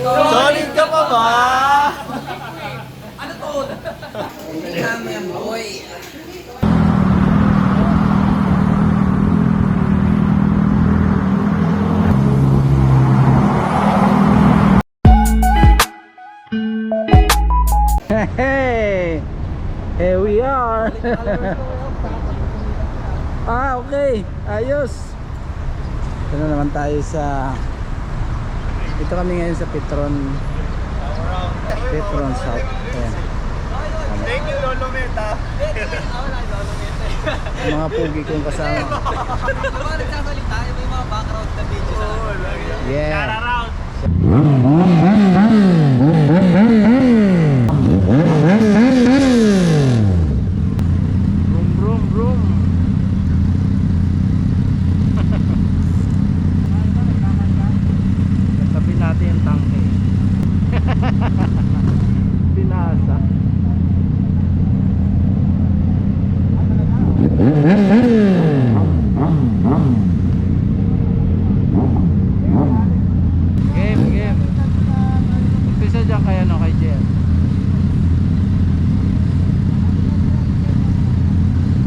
Solid ka pa ba? Ano to? Kami boy. Hey! Here we are! Okay. Ayos. Ito na naman tayo sa... Ito kami ngayon sa Petron South. Ayan. Thank you, Lolo Meta. Mga pugi kong kasama. Nagsasalit tayo, may mga background na video sa akin. Yeah. Around. Vroom, vroom, vroom. Natabi natin yung tangke. Pinasa. Game. Umpisa dyan kaya no kay Jer.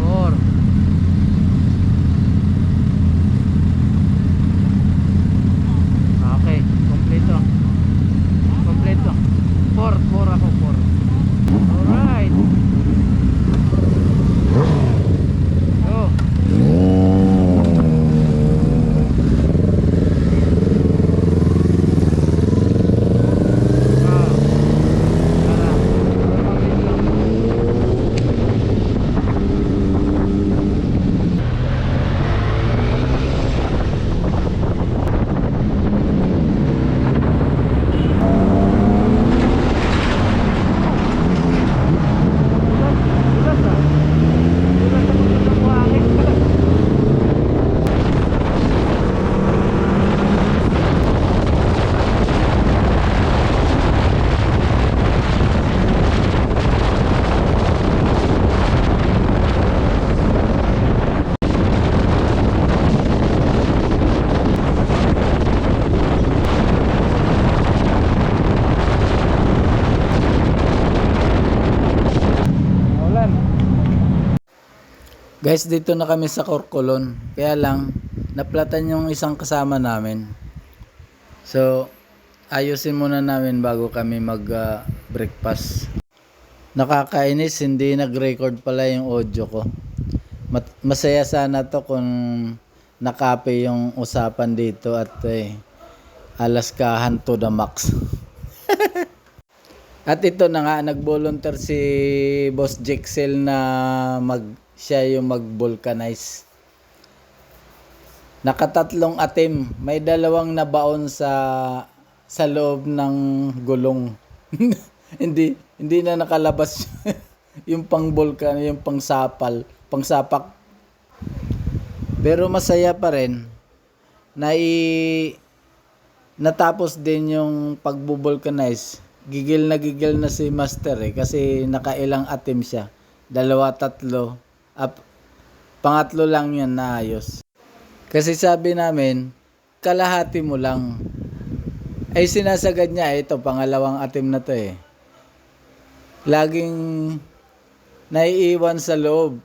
4. Okay, kompleto. 4 ako, 4. Alright. Go. Guys, dito na kami sa Corcolon. Kaya lang, naplatan yung isang kasama namin. So, ayusin muna namin bago kami mag-breakfast. Nakakainis, hindi nag-record pala yung audio ko. Masaya sana to kung nakape yung usapan dito at alaskahan to the max. At ito na nga, nag-volunteer si Boss Jexel na siya yung mag-vulcanize. Nakatatlong atim. May 2 nabaon sa loob ng gulong. hindi na nakalabas yung pang-vulcan, yung pang-sapak. Pero masaya pa rin. Natapos din yung pag-vulcanize. Gigil na si Master kasi nakailang atim siya. 2, 3. Pangatlo lang yan na ayos. Kasi sabi namin, kalahati mo lang. Ay sinasagad niya, ito, pangalawang atim na to Laging naiiwan sa loob.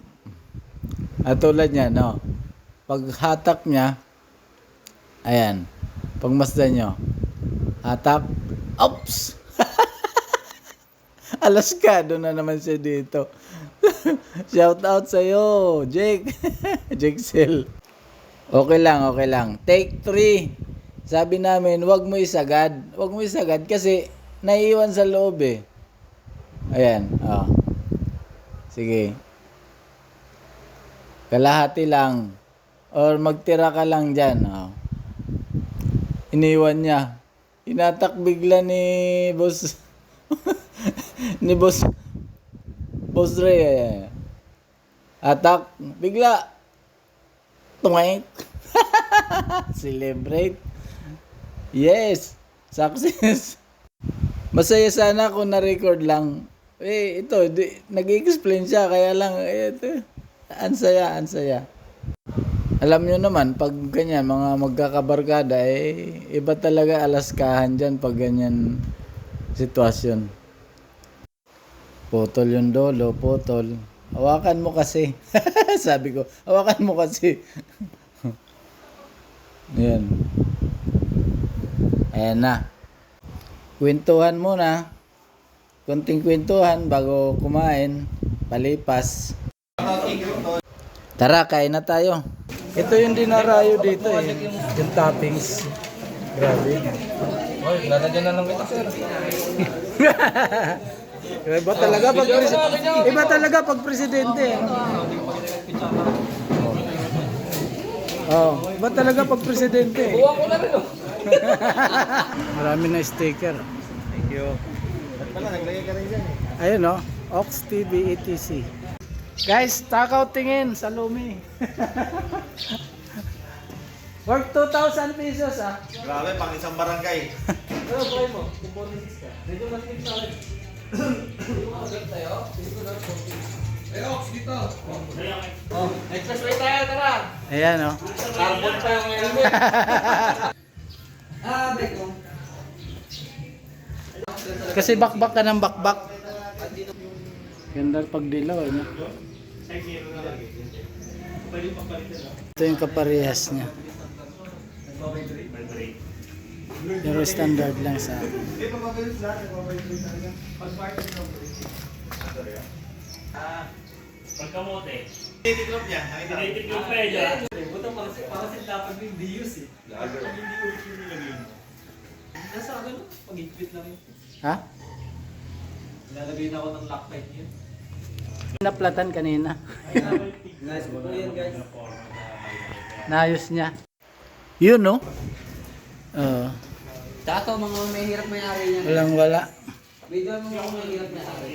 At tulad niya, no? Pag hatak niya, ayan, pagmasdan nyo, hatak, oops! Alaskado na naman siya dito. Shout out sa'yo, Jake. Jexel. Okay lang. Take 3. Sabi namin, wag mo isagad kasi naiiwan sa loob Ayan, Sige. Kalahati lang. Or magtira ka lang dyan, Iniwan niya. Hinatak bigla ni Boss Boss Ray. Atak bigla. Tungay. Celebrate. Yes. Success. Masaya sana kung na-record lang. Ito, nag-explain siya. Kaya lang, ito. Ansaya. Alam nyo naman, pag ganyan, mga magkakabarkada, iba talaga alaskahan dyan pag ganyan sitwasyon. Putol yung dolo, putol. Hawakan mo kasi. Sabi ko, hawakan mo kasi. Yan. Ayan na. Kwentuhan muna. Konting kwentuhan bago kumain. Palipas. Tara, kain na tayo. Ito yung dinarayo dito eh. Yung toppings. Grabe. Oy, lalagyan na lang kita, sir. Iba talaga pag presidente. Oh, iba talaga pag presidente. Buwan ko na rin, oh. Marami na sticker. Thank you. Ba't pala, naglagay ka rin dyan eh. Ayun oh, Ox TV ETC. Guys, takaw tingin sa Lumi. Worth 2,000 pesos ah. Grabe, pang isang barangay. Ano, buhay mo? Kung bonus ka. Dito na sa akin. Tayo? Hey, Ox, dito. Oh, expressway tayo, tara. Ayan oh. Carbon pa yung helmet. Break mo. Kasi bakbak ka ng bakbak. Ganda pag dilaw eh. No? Ito yung kaparehas niya. Pero standard lang sa akin. Hindi pa mabilis lahat, nagpapabilis talaga. Pagkamote. Titiklop niya, nakita ko. Tinitiklop pa eh dyan. Buto para sa dapat yung views eh. Lager. Nasa akin, pag-equip lang yun. Ha? Lalagay na ako ng Loctite yun. Naplatan kanina. Nice po yan, guys. Naayos niya. Yun no? Oo. Tato, mga mahirap may-ari niya. Walang wala. Video mo mga mahirap may-ari.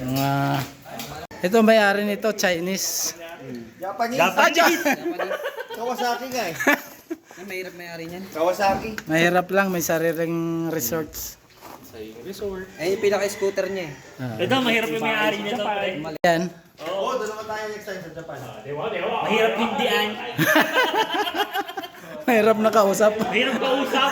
Mga... Ito may-ari nito, Chinese. Japanese. Kawasaki nga eh. Ang mahirap may-ari niyan. Kawasaki. Mahirap lang, may sariling resorts. Eh, yung pinaka-scooter niya eh. Ah. Ito, mahirap yung may-ari nito. pre. Yan. Oo, dalawa tayo next time sa Japan. Mahirap hindian. Mahirap na kausap. Mahirap kausap.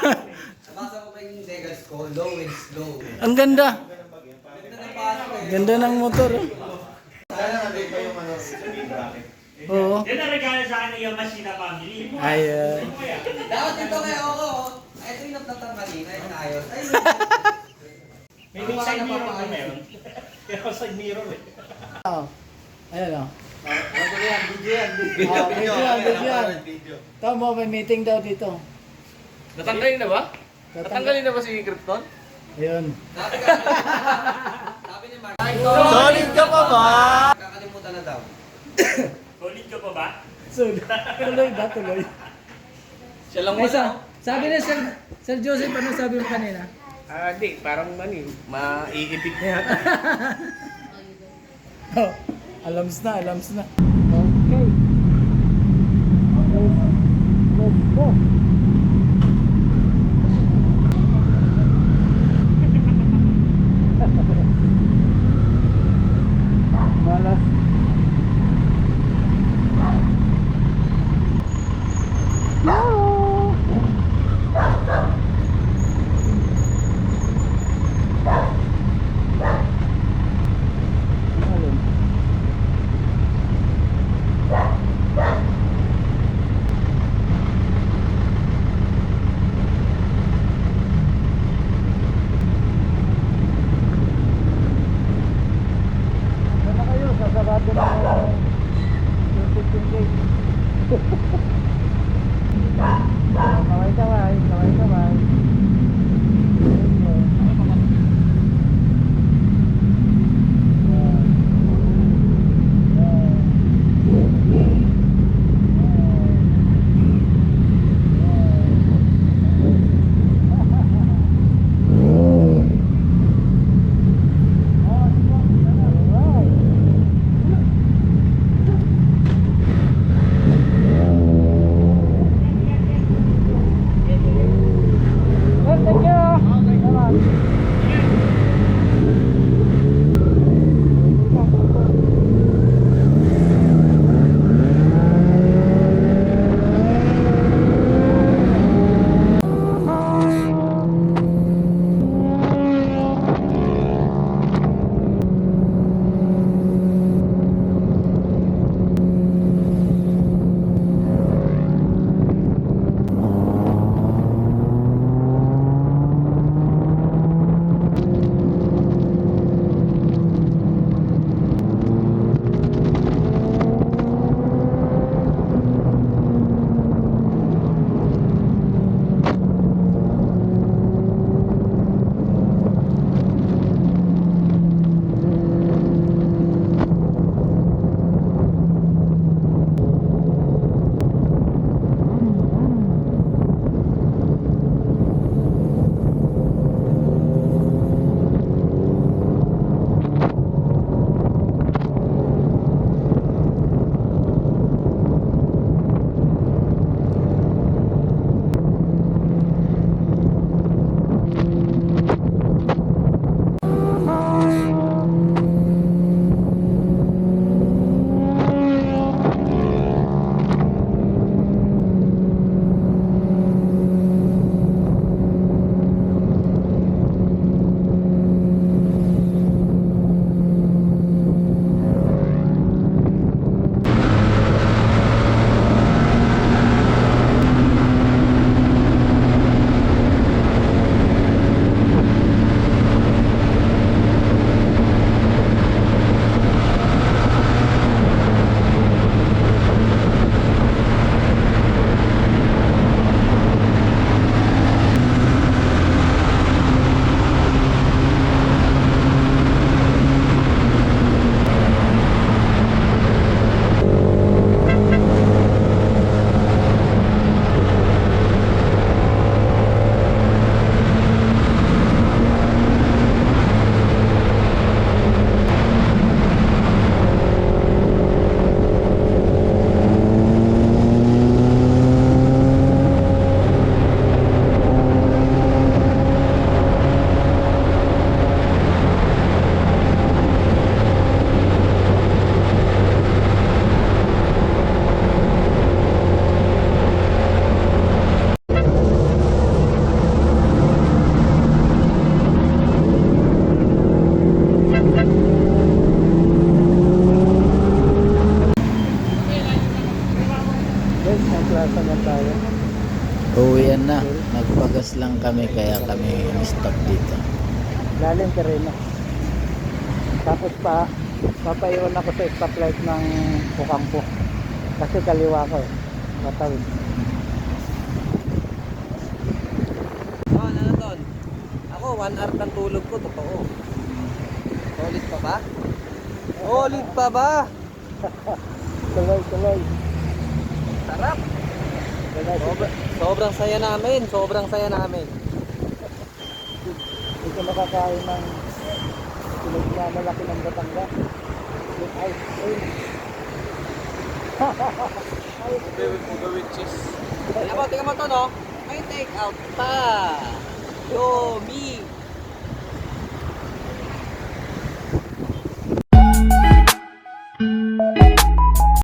Nabasa ko pa yung Vegas ko, low and slow. Ang ganda. Ganda ng pasok eh. Ganda ng motor. Oh. Sana nandito pa yung ano, bracket. Oo. Yan ang regalo sa akin ng Yamashita family. Ay, Dapat dito kayo ako. Ito yung nagtatang kanina, yung ayos. Ay, May big side mirror pa meron. Kaya side mirror eh. oh. Ayan o. ano yan? Video yan. Video yan. Video. Tama, may meeting daw dito. Natanggalin na ba? Natanggalin na ba si Krypton? Ayun. Sabi ni Mark. Solid ka pa ba? Kakalimutan na daw. Solid ka pa ba? So, tuloy ba? Tuloy. Siya lang Ay, sabi na Sir Joseph, ano sabi mo kanina? Di, parang maiibig na yata. Oh, alams na. Okay. Let's go. Malas. No. Magas lang kami kaya kami stop dito. Lalim ka rin. Tapos papaiwan ako sa stoplight ng Ocampo. Kasi kaliwa ko eh. Matawid. Oh, ano na Ton? Ako, 1 hour ng tulog ko, totoo. Solid pa ba? Solid pa ba? Tuloy. Sarap! Tuloy. Sobrang saya namin, sobrang saya namin. Hindi ko nakakain ng tulog na malaki ng Batangas. With ice cream. With cheese. Tingnan mo to no? May take out pa. Yomi!